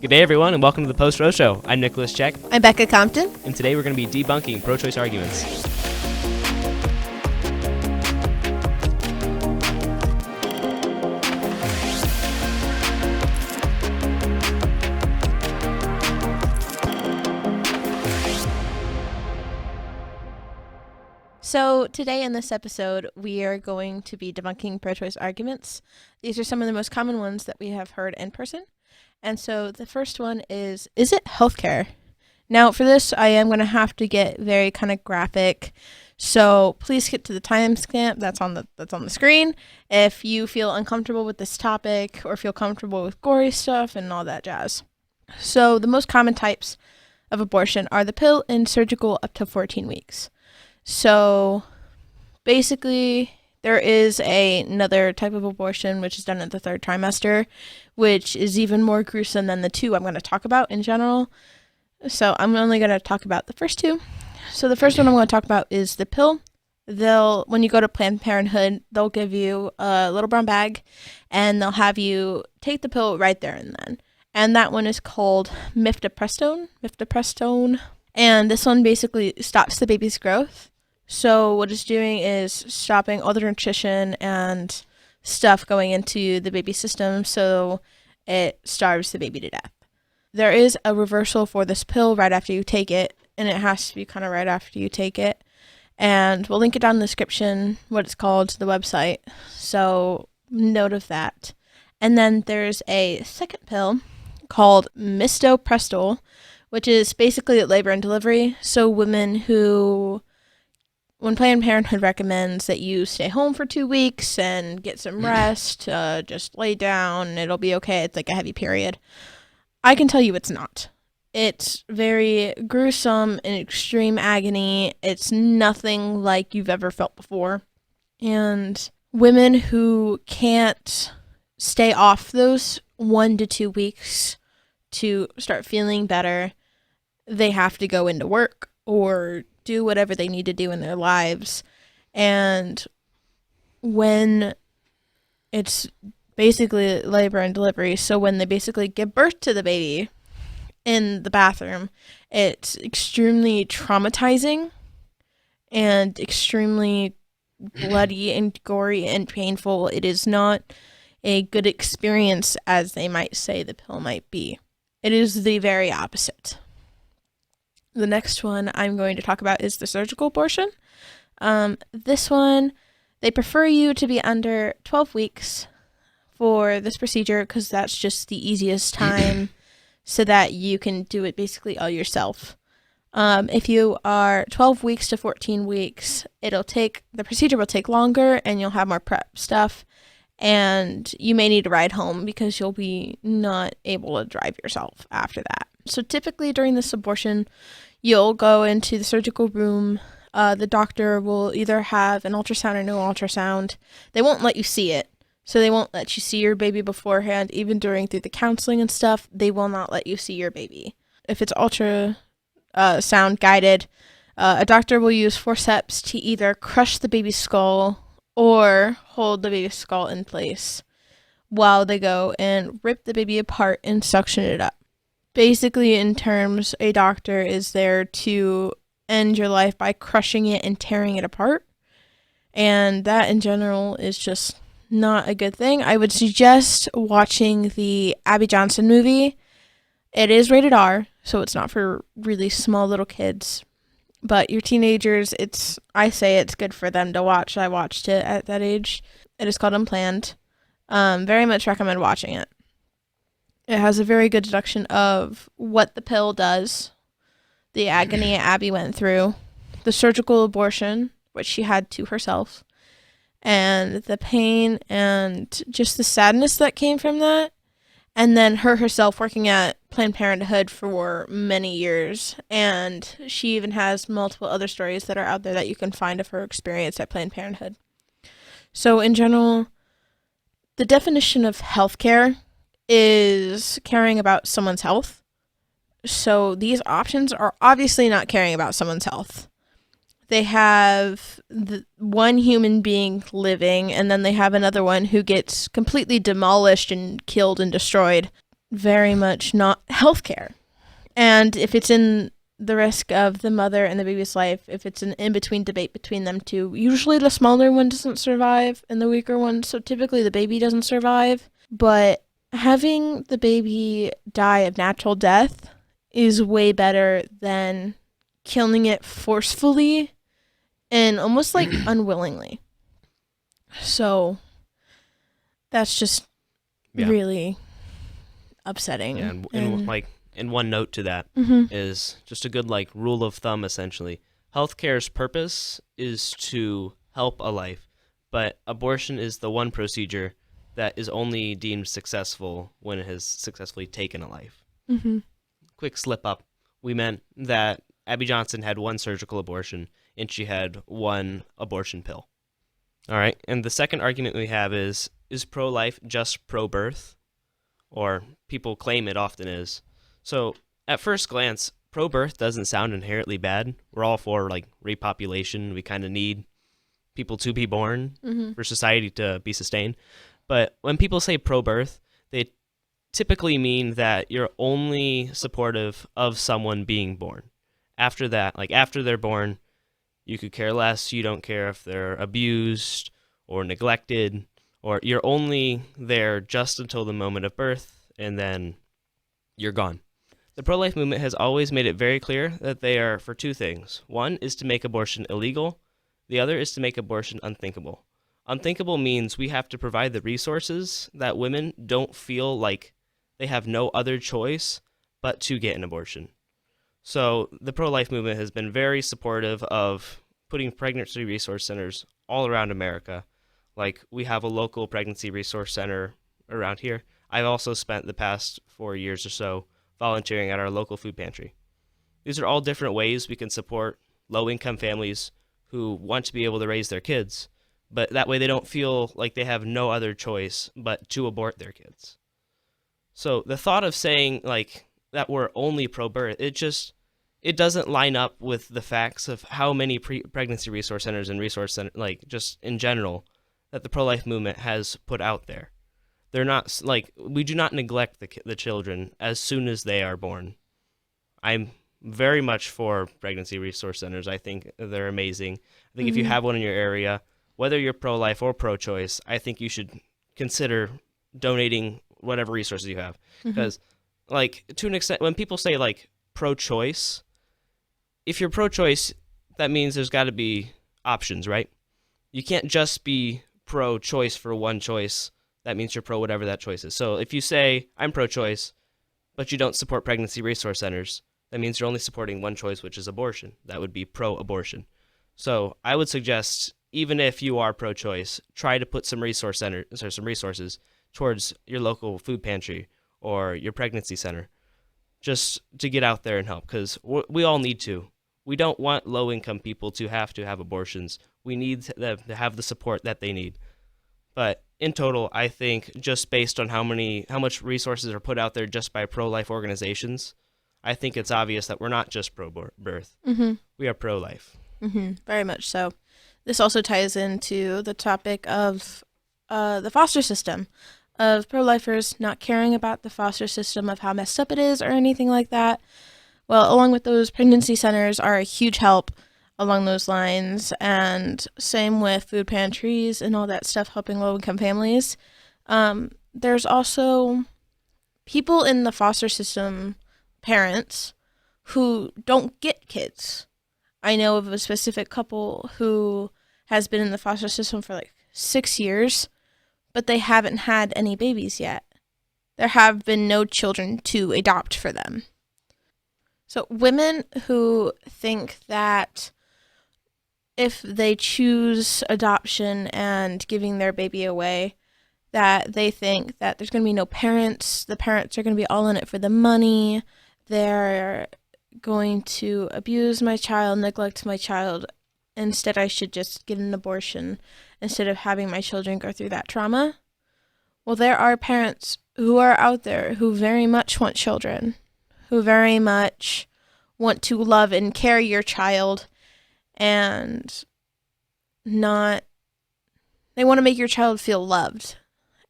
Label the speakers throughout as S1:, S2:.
S1: Good day, everyone, and welcome to the Post-Roe Show. I'm Nicholas Check.
S2: I'm Becca Compton.
S1: And today we're going to be debunking pro-choice arguments.
S2: So today in this episode, we are going to be debunking pro-choice arguments. These are some of the most common ones that we have heard in person. And so the first one is it healthcare? Now for this, I am going to have to get very kind of graphic. So please skip to the timestamp that's on the screen if you feel uncomfortable with this topic or feel comfortable with gory stuff and all that jazz. So the most common types of abortion are the pill and surgical up to 14 weeks. So basically, there is another type of abortion which is done in the third trimester, which is even more gruesome than the two I'm going to talk about in general. So I'm only going to talk about the first two. So the first one I'm going to talk about is the pill. When you go to Planned Parenthood, they'll give you a little brown bag and they'll have you take the pill right there and then. And that one is called mifepristone. And this one basically stops the baby's growth. So what it's doing is stopping all the nutrition and stuff going into the baby's system, so it starves the baby to death. There is a reversal for this pill right after you take it, and it has to be kind of right after you take it. And we'll link it down in the description, what it's called, the website, so note of that. And then there's a second pill called mistoprostol, which is basically labor and delivery. So women who, when Planned Parenthood recommends that you stay home for 2 weeks and get some rest, just lay down, it'll be okay, it's like a heavy period. I can tell you it's not. It's very gruesome and extreme agony. It's nothing like you've ever felt before. And women who can't stay off those 1 to 2 weeks to start feeling better, they have to go into work or do whatever they need to do in their lives. And when it's basically labor and delivery, so when they basically give birth to the baby in the bathroom, it's extremely traumatizing and extremely bloody and gory and painful. It is not a good experience as they might say the pill might be. It is the very opposite. The next one I'm going to talk about is the surgical abortion. This one, they prefer you to be under 12 weeks for this procedure because that's just the easiest time so that you can do it basically all yourself. If you are 12 weeks to 14 weeks, the procedure will take longer and you'll have more prep stuff. And you may need to ride home because you'll be not able to drive yourself after that. So typically during this abortion, you'll go into the surgical room. The doctor will either have an ultrasound or no ultrasound. They won't let you see it. So they won't let you see your baby beforehand. Even through the counseling and stuff, they will not let you see your baby. If it's ultrasound guided, a doctor will use forceps to either crush the baby's skull or hold the baby's skull in place while they go and rip the baby apart and suction it up. Basically, in terms, a doctor is there to end your life by crushing it and tearing it apart. And that, in general, is just not a good thing. I would suggest watching the Abby Johnson movie. It is rated R, so it's not for really small little kids. But your teenagers, I say it's good for them to watch. I watched it at that age. It is called Unplanned. Very much recommend watching it. It has a very good deduction of what the pill does, the agony Abby went through, the surgical abortion, which she had to herself, and the pain and just the sadness that came from that. And then her herself working at Planned Parenthood for many years. And she even has multiple other stories that are out there that you can find of her experience at Planned Parenthood. So in general, the definition of healthcare is caring about someone's health. So these options are obviously not caring about someone's health. They have one human being living, and then they have another one who gets completely demolished and killed and destroyed. very much not healthcare. And if it's in the risk of the mother and the baby's life, if it's an in-between debate between them two, usually the smaller one doesn't survive and the weaker one, so typically the baby doesn't survive. But having the baby die of natural death is way better than killing it forcefully and almost like unwillingly. So that's just really upsetting.
S1: Yeah, and like, and one note to that is just a good like rule of thumb essentially. Healthcare's purpose is to help a life, but abortion is the one procedure that is only deemed successful when it has successfully taken a life. Quick slip up. We meant that Abby Johnson had one surgical abortion and she had one abortion pill. All right. And the second argument we have is pro-life just pro-birth? Or people claim it often is. So at first glance, pro-birth doesn't sound inherently bad. We're all for like repopulation. We kind of need people to be born for society to be sustained. But when people say pro-birth, they typically mean that you're only supportive of someone being born. After that, like after they're born, you could care less. You don't care if they're abused or neglected, or you're only there just until the moment of birth, and then you're gone. The pro-life movement has always made it very clear that they are for two things. One is to make abortion illegal. The other is to make abortion unthinkable. Unthinkable means we have to provide the resources that women don't feel like they have no other choice but to get an abortion. So the pro-life movement has been very supportive of putting pregnancy resource centers all around America. Like we have a local pregnancy resource center around here. I've also spent the past 4 years or so volunteering at our local food pantry. These are all different ways we can support low-income families who want to be able to raise their kids, but that way they don't feel like they have no other choice but to abort their kids. So the thought of saying like that we're only pro-birth, it doesn't line up with the facts of how many pregnancy resource centers and resource centers, like just in general, that the pro-life movement has put out there. They're not like, we do not neglect the children as soon as they are born. I'm very much for pregnancy resource centers. I think they're amazing. I think if you have one in your area, whether you're pro-life or pro-choice, I think you should consider donating whatever resources you have. Because like to an extent, when people say like pro-choice, if you're pro-choice, that means there's got to be options, right? You can't just be pro-choice for one choice. That means you're pro whatever that choice is. So if you say, I'm pro-choice, but you don't support pregnancy resource centers, that means you're only supporting one choice, which is abortion. That would be pro-abortion. So I would suggest, even if you are pro-choice, try to put some resources towards your local food pantry or your pregnancy center, just to get out there and help, because we all need to. We don't want low-income people to have abortions. We need them to have the support that they need. But in total, I think just based on how much resources are put out there just by pro-life organizations, I think it's obvious that we're not just pro-birth. We are pro-life.
S2: Very much so. This also ties into the topic of the foster system, of pro-lifers not caring about the foster system, of how messed up it is or anything like that. Well, along with those, pregnancy centers are a huge help along those lines, and same with food pantries and all that stuff helping low-income families. There's also people in the foster system, parents, who don't get kids. I know of a specific couple who has been in the foster system for like 6 years, but they haven't had any babies yet. There have been no children to adopt for them. So women who think that if they choose adoption and giving their baby away, that they think that there's going to be no parents, the parents are going to be all in it for the money, they're going to abuse my child, neglect my child, instead I should just get an abortion instead of having my children go through that trauma. Well, there are parents who are out there who very much want children, who very much want to love and carry your child, and they want to make your child feel loved.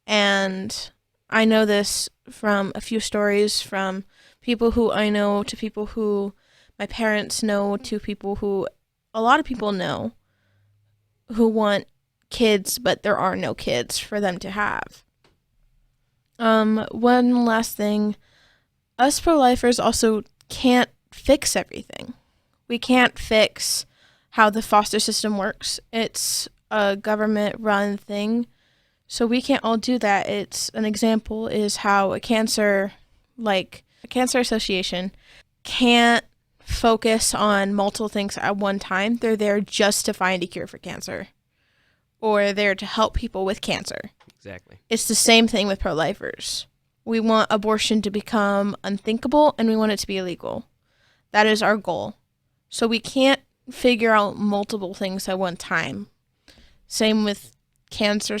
S2: And I know this from a few stories from people who I know to people who my parents know to people who a lot of people know who want kids, but there are no kids for them to have. One last thing, us pro-lifers also can't fix everything. We can't fix how the foster system works. It's a government-run thing, so we can't all do that. It's an example is how a cancer association can't focus on multiple things at one time. They're there just to find a cure for cancer, or they're to help people with cancer.
S1: Exactly.
S2: It's the same thing with pro-lifers. We want abortion to become unthinkable, and we want it to be illegal. That is our goal. So we can't figure out multiple things at one time. Same with cancer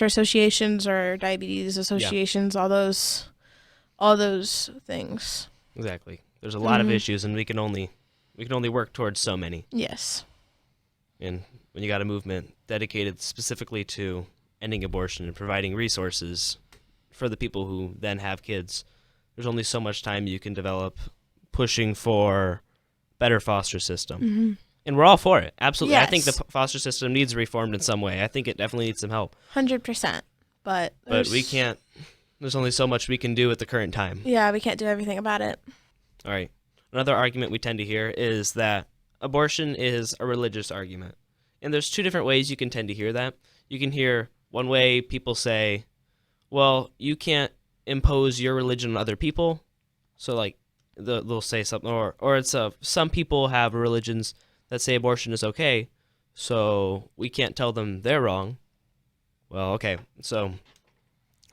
S2: associations or diabetes associations, all those things.
S1: Exactly. There's a lot of issues, and we can only work towards so many.
S2: Yes.
S1: And when you got a movement dedicated specifically to ending abortion and providing resources for the people who then have kids, there's only so much time you can develop pushing for better foster system.
S2: Mm-hmm.
S1: And we're all for it. Absolutely.
S2: Yes.
S1: I think the foster system needs reformed in some way. I think it definitely needs some help.
S2: 100%. But
S1: we can't. There's only so much we can do at the current time.
S2: Yeah, we can't do everything about it.
S1: All right. Another argument we tend to hear is that abortion is a religious argument. And there's two different ways you can tend to hear that. You can hear one way people say, well, you can't impose your religion on other people. So, like, they'll say something, or it's some people have religions that say abortion is okay, so we can't tell them they're wrong. Well, okay. So,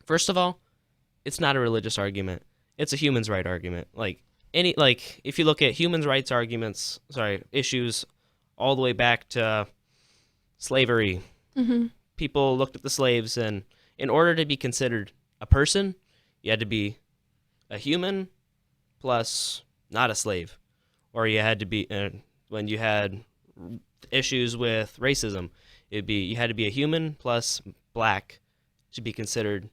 S1: first of all, it's not a religious argument. It's a human's right argument. If you look at human rights issues all the way back to slavery, people looked at the slaves, and in order to be considered a person, you had to be a human plus not a slave. Or you had to be, when you had issues with racism, you had to be a human plus black to be considered,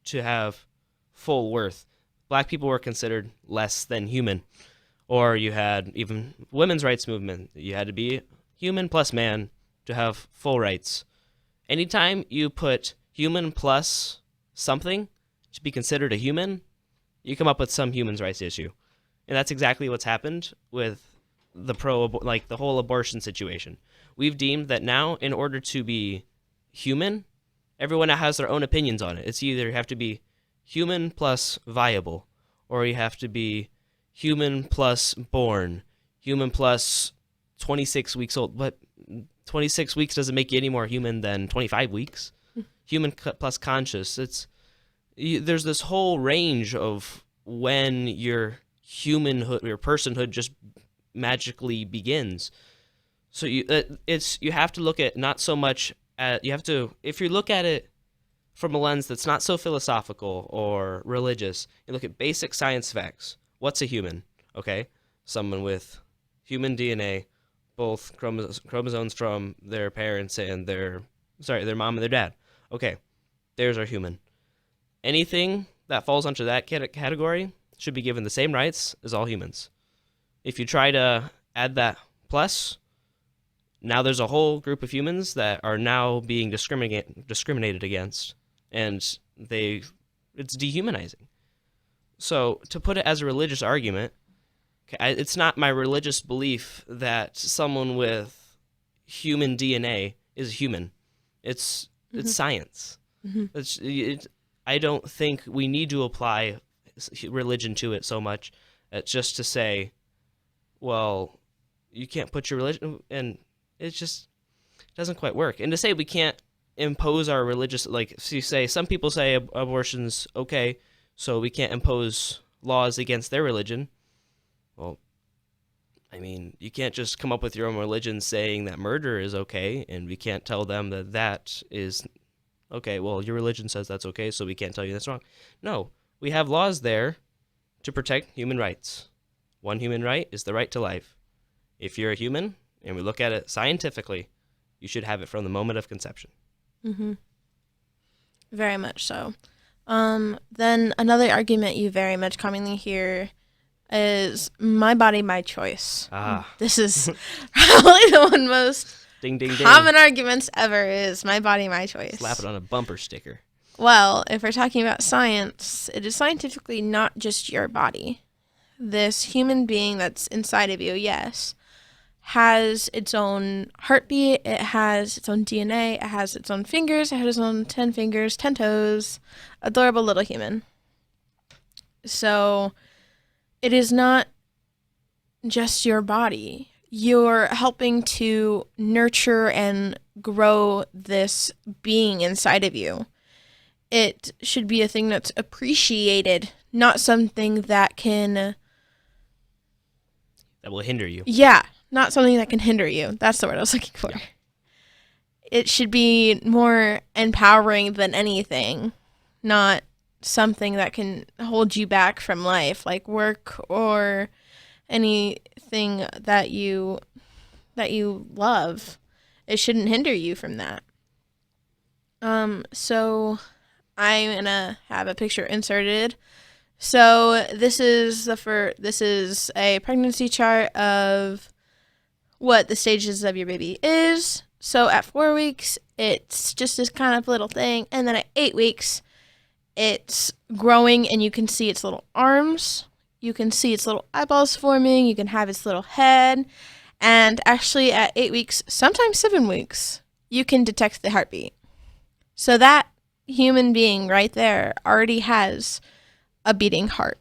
S1: to have full worth. Black people were considered less than human. Or you had even women's rights movement. You had to be human plus man to have full rights. Anytime you put human plus something to be considered a human, you come up with some human rights issue. And that's exactly what's happened with the whole abortion situation. We've deemed that now, in order to be human, everyone has their own opinions on it. It's either you have to be human plus viable, or you have to be human plus born, human plus 26 weeks old. But 26 weeks doesn't make you any more human than 25 weeks. Human plus conscious. There's this whole range of when your humanhood, your personhood just magically begins. So you have to look at not so much at, if you look at it from a lens that's not so philosophical or religious, you look at basic science facts. What's a human? Okay, someone with human DNA, both chromosomes from their parents and their mom and their dad. Okay, there's our human. Anything that falls under that category should be given the same rights as all humans. If you try to add that plus, now there's a whole group of humans that are now being discriminated against, and it's dehumanizing. So to put it as a religious argument, it's not my religious belief that someone with human DNA is human. It's science. I don't think we need to apply religion to it so much. It's just to say, well, you can't put your religion, and it just doesn't quite work. And to say we can't impose our religious, so you say, some people say abortion's okay, so we can't impose laws against their religion. Well, I mean, you can't just come up with your own religion saying that murder is okay, and we can't tell them that is okay. Well, your religion says that's okay, so we can't tell you that's wrong. No, we have laws there to protect human rights. One human right is the right to life. If you're a human, and we look at it scientifically, you should have it from the moment of conception.
S2: Very much so. Then another argument you very much commonly hear is my body, my choice. This is probably the one most
S1: Ding, ding, ding.
S2: common arguments ever is my body, my choice.
S1: Slap it on a bumper sticker.
S2: Well, if we're talking about science, it is scientifically not just your body. This human being that's inside of you, yes, has its own heartbeat, it has its own DNA, it has its own fingers, it has its own 10 fingers, 10 toes, adorable little human. So it is not just your body. You're helping to nurture and grow this being inside of you. It should be a thing that's appreciated, not something that can...
S1: That will hinder you.
S2: Yeah, not something that can hinder you. That's the word I was looking for. Yeah. It should be more empowering than anything, not something that can hold you back from life, like work or anything that you love. It shouldn't hinder you from that. So I'm gonna have a picture inserted. So this is a pregnancy chart of what the stages of your baby is. So at 4 weeks, it's just this kind of little thing, and then at 8 weeks, it's growing, and you can see its little arms. You can see its little eyeballs forming. You can have its little head, and actually at 8 weeks, sometimes 7 weeks, you can detect the heartbeat. So that human being right there already has a beating heart.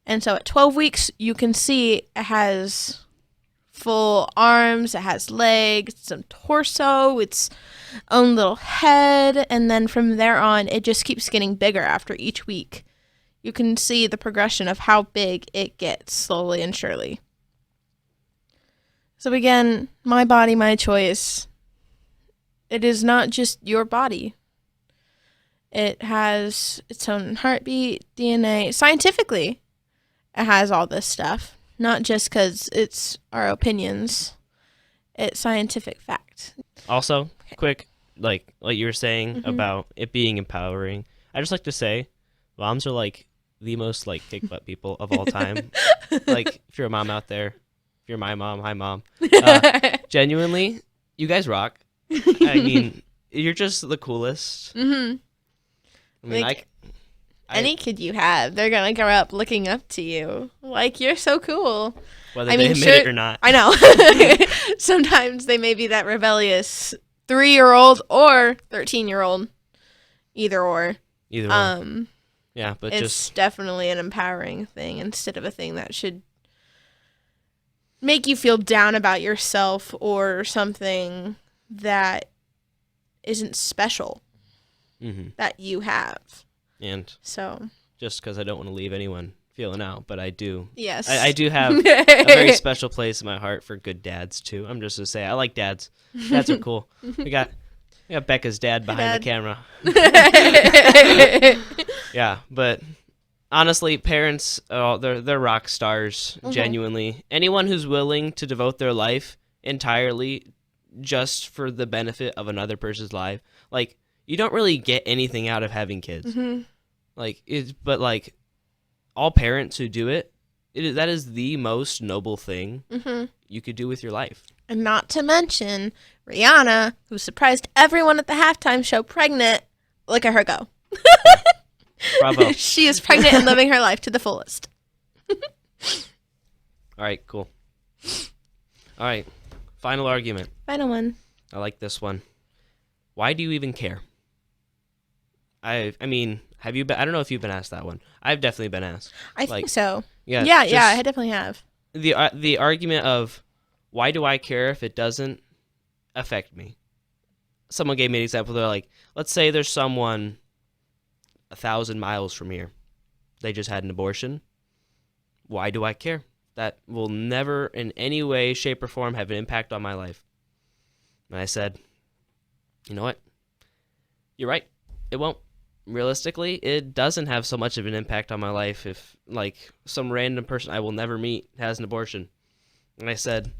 S2: And so at 12 weeks, you can see it has full arms, it has legs, some torso, its own little head, and then from there on, it just keeps getting bigger after each week. You can see the progression of how big it gets slowly and surely. So again, my body, my choice. It is not just your body. It has its own heartbeat, DNA. Scientifically, it has all this stuff. Not just because it's our opinions. It's scientific fact.
S1: Also, quick, like you were saying about it being empowering. I just like to say, moms are like the most like kick butt people of all time. Like if you're a mom out there, if you're my mom, hi mom. Genuinely, you guys rock. I mean, you're just the coolest.
S2: Mm-hmm.
S1: I mean,
S2: like, any kid you have, they're gonna grow up looking up to you. Like, you're so cool.
S1: Whether they admit it or not.
S2: I know. Sometimes they may be that rebellious 3-year-old or 13-year-old. Either or.
S1: Either or. Yeah, but
S2: it's definitely an empowering thing instead of a thing that should make you feel down about yourself or something that isn't special that you have.
S1: And
S2: so,
S1: just because I don't want to leave anyone feeling out, but I do.
S2: Yes.
S1: I do have a very special place in my heart for good dads, too. I'm just going to say, I like dads. Dads are cool. We got Becca's dad behind the camera. Yeah, but honestly, parents, they're rock stars, genuinely. Anyone who's willing to devote their life entirely just for the benefit of another person's life, like, you don't really get anything out of having kids. But all parents who do that is the most noble thing you could do with your life.
S2: And not to mention Rihanna, who surprised everyone at the halftime show pregnant. Look at her go.
S1: Bravo.
S2: She is pregnant and living her life to the fullest.
S1: All right, cool. All right, final argument.
S2: Final one.
S1: I like this one. Why do you even care? I mean, have you been? I don't know if you've been asked that one. I've definitely been asked.
S2: I think so.
S1: Yeah,
S2: I definitely have.
S1: The argument of why do I care if it doesn't affect me? Someone gave me an example. They're like, let's say there's someone 1,000 miles from here. They just had an abortion. Why do I care? That will never in any way, shape, or form have an impact on my life. And I said, you know what? You're right. It won't. Realistically, it doesn't have so much of an impact on my life if, like, some random person I will never meet has an abortion. And I said,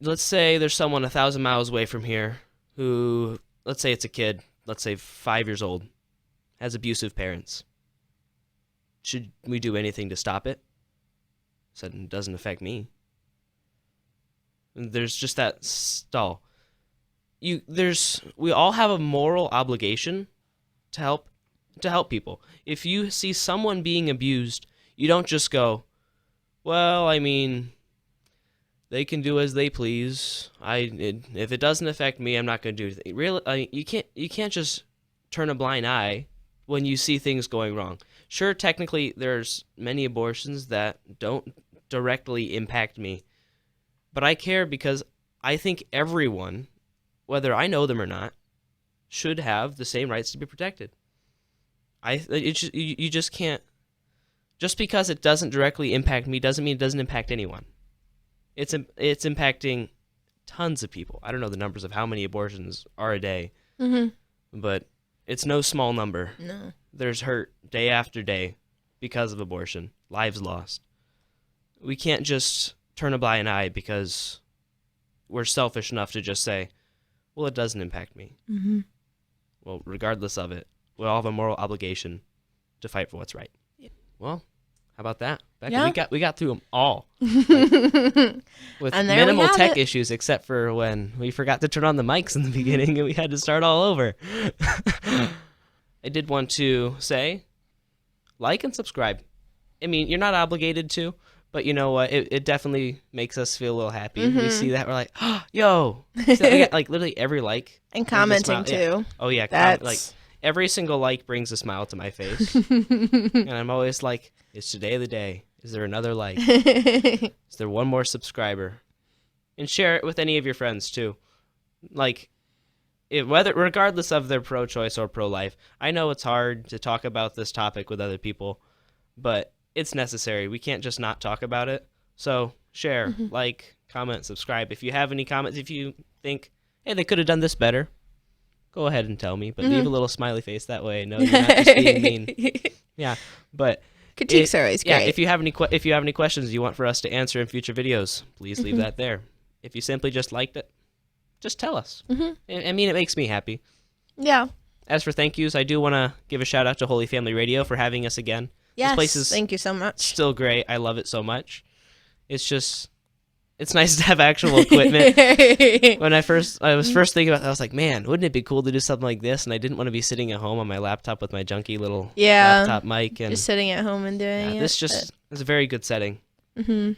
S1: let's say there's someone 1,000 miles away from here who, let's say it's a kid, let's say 5 years old, has abusive parents. Should we do anything to stop it? Said it doesn't affect me. And there's just that stall. We all have a moral obligation to help people. If you see someone being abused, you don't just go, well, I mean, they can do as they please. If it doesn't affect me, I'm not going to do anything. Really, you can't just turn a blind eye when you see things going wrong. Sure, technically, there's many abortions that don't directly impact me, but I care because I think everyone, whether I know them or not, should have the same rights to be protected. You just can't. Just because it doesn't directly impact me doesn't mean it doesn't impact anyone. It's impacting tons of people. I don't know the numbers of how many abortions are a day, but it's no small number.
S2: No.
S1: There's hurt day after day because of abortion, lives lost. We can't just turn a blind eye because we're selfish enough to just say, well, it doesn't impact me.
S2: Mm-hmm.
S1: Well, regardless of it, we all have a moral obligation to fight for what's right.
S2: Yep.
S1: Well, how about that? Becca,
S2: Yeah.
S1: we got through them all. With minimal tech
S2: it.
S1: issues, except for when we forgot to turn on the mics in the beginning and we had to start all over. I did want to say, like and subscribe. I mean, you're not obligated to, but you know what? It definitely makes us feel a little happy. We see that, we're like, oh, yo. So we got, like, literally every like.
S2: And commenting, too.
S1: Yeah. Oh, yeah. Like, every single like brings a smile to my face. And I'm always like, is today the day? Is there another like? Is there one more subscriber? And share it with any of your friends, too. Like, regardless of their pro-choice or pro-life. I know it's hard to talk about this topic with other people, but it's necessary. We can't just not talk about it. So share, like, comment, subscribe. If you have any comments, if you think, hey, they could have done this better, go ahead and tell me. But leave a little smiley face that way. No, you're not just being mean. Yeah, but
S2: critiques are always great.
S1: Yeah, if you have any questions you want for us to answer in future videos, please leave that there. If you simply just liked it, just tell us. I mean, it makes me happy.
S2: Yeah.
S1: As for thank yous, I do want to give a shout out to Holy Family Radio for having us again.
S2: Yes,
S1: this place is
S2: thank you so much.
S1: Still great. I love it so much. It's nice to have actual equipment. When I was first thinking about that, I was like, man, wouldn't it be cool to do something like this? And I didn't want to be sitting at home on my laptop with my junky little laptop mic. And
S2: just sitting at home and doing it.
S1: This is a very good setting.
S2: Mm-hmm.
S1: Do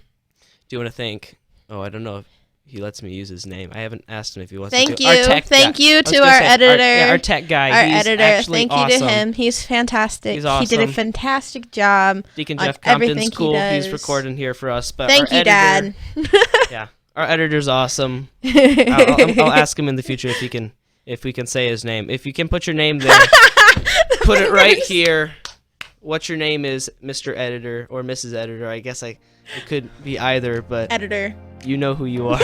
S1: you want to thank, I don't know if he lets me use his name. I haven't asked him if he wants to.
S2: Thank you to our editor.
S1: Our tech guy.
S2: Our
S1: He's
S2: editor. Thank
S1: awesome.
S2: you to him. He's fantastic.
S1: He's awesome.
S2: He did a fantastic job.
S1: Deacon
S2: on
S1: Jeff Compton's
S2: everything
S1: cool.
S2: He
S1: He's recording here for us. But
S2: thank you, Dad.
S1: Yeah, our editor's awesome. I'll ask him in the future if we can say his name. If you can put your name there, put it right here. What your name is, Mr. Editor or Mrs. Editor. I guess it could be either, but
S2: editor.
S1: You know who you are.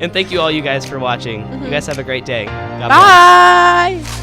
S1: And thank you all you guys for watching. You guys have a great day. God bless.
S2: Bye.